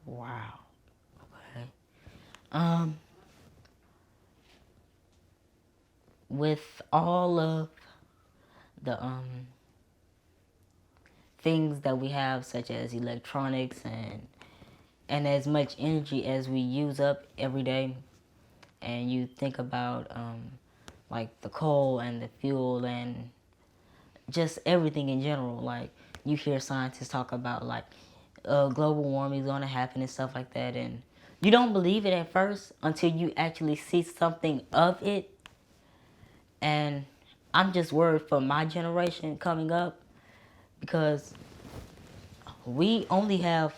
Wow. Okay. Um, with all of the things that we have, such as electronics and as much energy as we use up every day, and you think about like the coal and the fuel and just everything in general, like you hear scientists talk about like global warming is going to happen and stuff like that, and you don't believe it at first until you actually see something of it. And I'm just worried for my generation coming up because we only have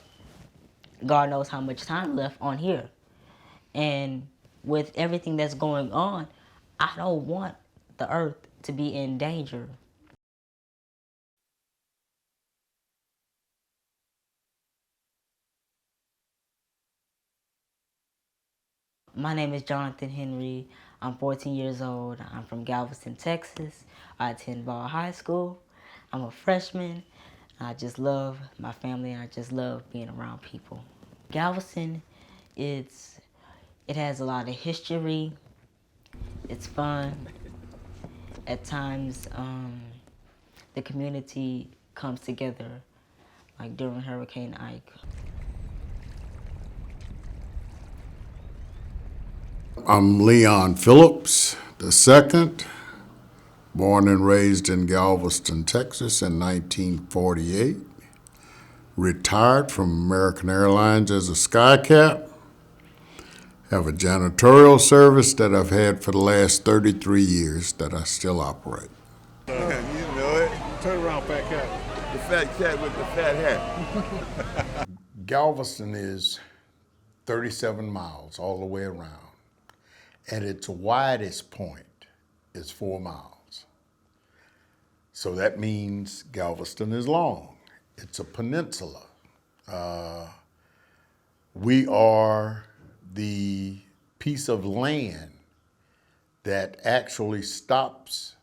God knows how much time left on here. And with everything that's going on, I don't want the earth to be in danger. My name is Jonathan Henry. I'm 14 years old. I'm from Galveston, Texas. I attend Ball High School. I'm a freshman. I just love my family and I just love being around people. Galveston, it has a lot of history. It's fun. At times, the community comes together, like during Hurricane Ike. I'm Leon Phillips II, born and raised in Galveston, Texas in 1948. Retired from American Airlines as a skycap. Have a janitorial service that I've had for the last 33 years that I still operate. You know it. Turn around, fat cat. The fat cat with the fat hat. Galveston is 37 miles all the way around. At its widest point is 4 miles. So that means Galveston is long. It's a peninsula. We are the piece of land that actually stops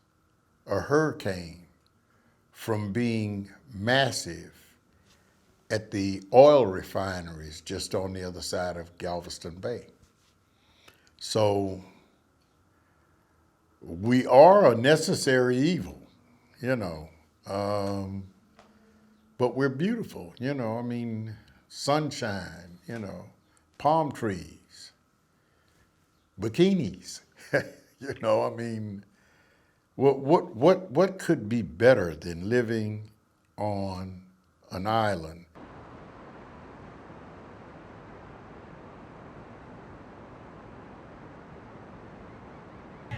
a hurricane from being massive at the oil refineries just on the other side of Galveston Bay. So we are a necessary evil, you know, but we're beautiful, you know, I mean, sunshine, you know, palm trees, bikinis, you know, I mean, what could be better than living on an island?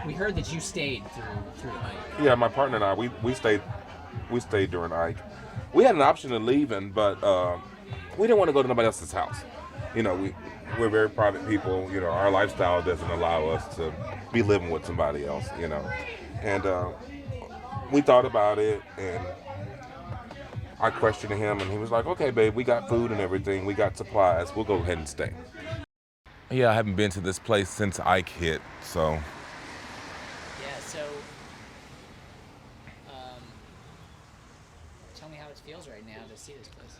We heard that you stayed through the night. Yeah, my partner and I, we stayed during Ike. We had an option of leaving, but we didn't want to go to nobody else's house. You know, we're very private people. You know, our lifestyle doesn't allow us to be living with somebody else. You know, and we thought about it, and I questioned him, and he was like, "Okay, babe, we got food and everything. We got supplies. We'll go ahead and stay." Yeah, I haven't been to this place since Ike hit, so. Yeah, so um, tell me how it feels right now to see this place.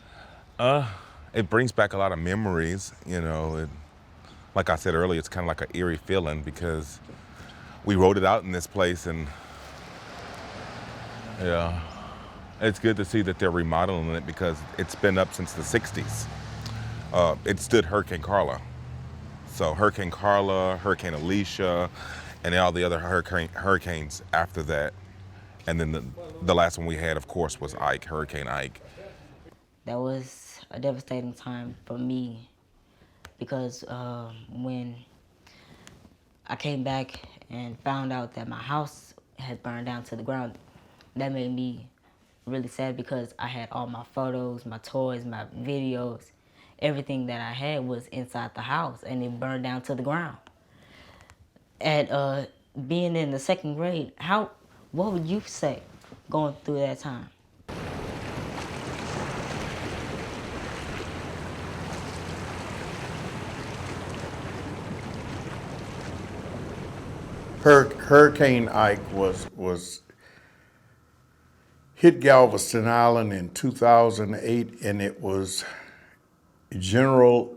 It brings back a lot of memories, you know. Like I said earlier, it's kind of like an eerie feeling because we wrote it out in this place, and yeah, it's good to see that they're remodeling it because it's been up since the 60s. It stood Hurricane Carla. So Hurricane Carla, Hurricane Alicia, and all the other hurricanes after that. And then the last one we had, of course, was Ike, Hurricane Ike. That was a devastating time for me because when I came back and found out that my house had burned down to the ground, that made me really sad because I had all my photos, my toys, my videos, everything that I had was inside the house and it burned down to the ground. At being in the second grade, what would you say going through that time? Hurricane Ike was hit Galveston Island in 2008, and it was generally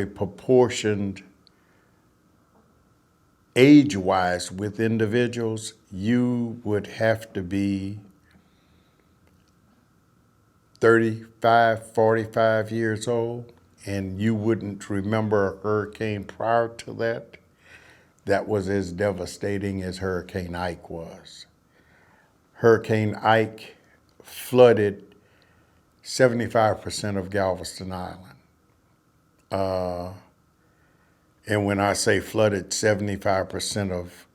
proportioned age-wise with individuals, you would have to be 35, 45 years old, and you wouldn't remember a hurricane prior to that that was as devastating as Hurricane Ike was. Hurricane Ike flooded 75% of Galveston Island. And when I say flooded 75% of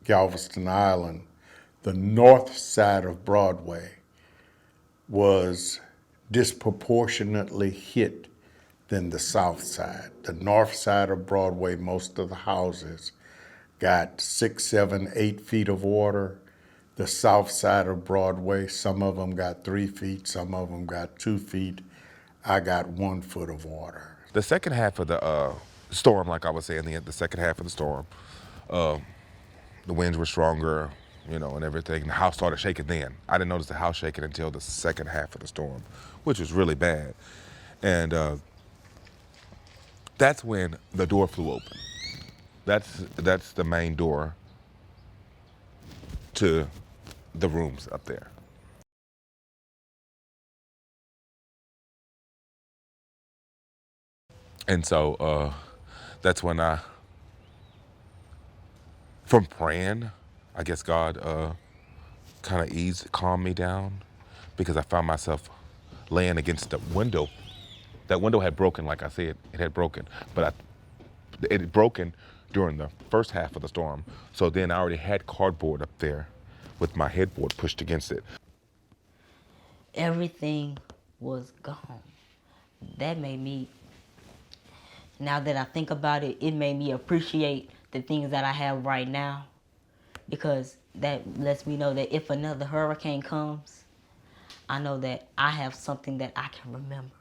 Galveston Island, the north side of Broadway was disproportionately hit than the south side. The north side of Broadway, most of the houses got 6, 7, 8 feet of water. The south side of Broadway, some of them got 3 feet, some of them got 2 feet. I got 1 foot of water. The second half of the storm, like I was saying, the second half of the storm, the winds were stronger, and everything. The house started shaking then. I didn't notice the house shaking until the second half of the storm, which was really bad. And that's when the door flew open. That's the main door to the rooms up there. And so that's when from praying, I guess God kind of calmed me down, because I found myself laying against the window. That window had broken, like I said, it had broken, but it had broken during the first half of the storm. So then I already had cardboard up there with my headboard pushed against it. Everything was gone. That made me, now that I think about it, it made me appreciate the things that I have right now, because that lets me know that if another hurricane comes, I know that I have something that I can remember.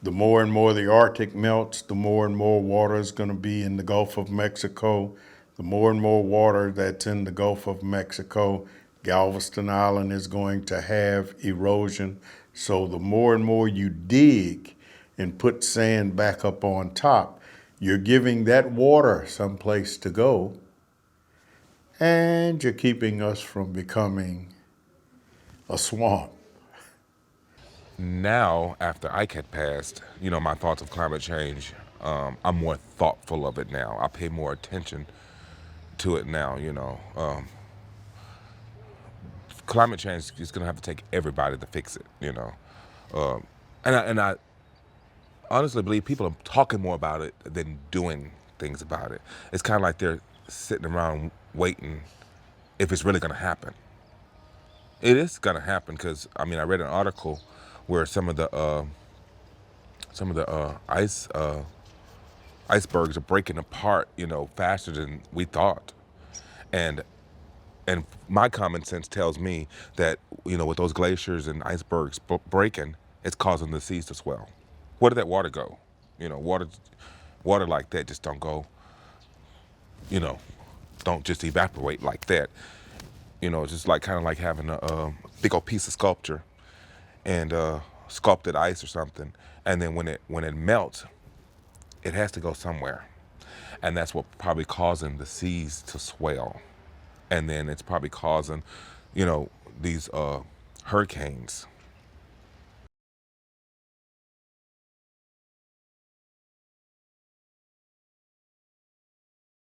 The more and more the Arctic melts, the more and more water is going to be in the Gulf of Mexico. The more and more water that's in the Gulf of Mexico, Galveston Island is going to have erosion. So the more and more you dig and put sand back up on top, you're giving that water someplace to go, and you're keeping us from becoming a swamp. Now, after Ike had passed, my thoughts of climate change, I'm more thoughtful of it now. I pay more attention to it now, Climate change is going to have to take everybody to fix it, and I honestly believe people are talking more about it than doing things about it. It's kind of like they're sitting around waiting if it's really going to happen. It is going to happen, because I read an article where some of the icebergs are breaking apart, faster than we thought, and my common sense tells me that with those glaciers and icebergs breaking, it's causing the seas to swell. Where did that water go? Water like that just don't go. Don't just evaporate like that. It's just kind of like having a big old piece of sculpture and sculpted ice or something, and then when it melts, it has to go somewhere, and that's what probably causing the seas to swell, and then it's probably causing, these hurricanes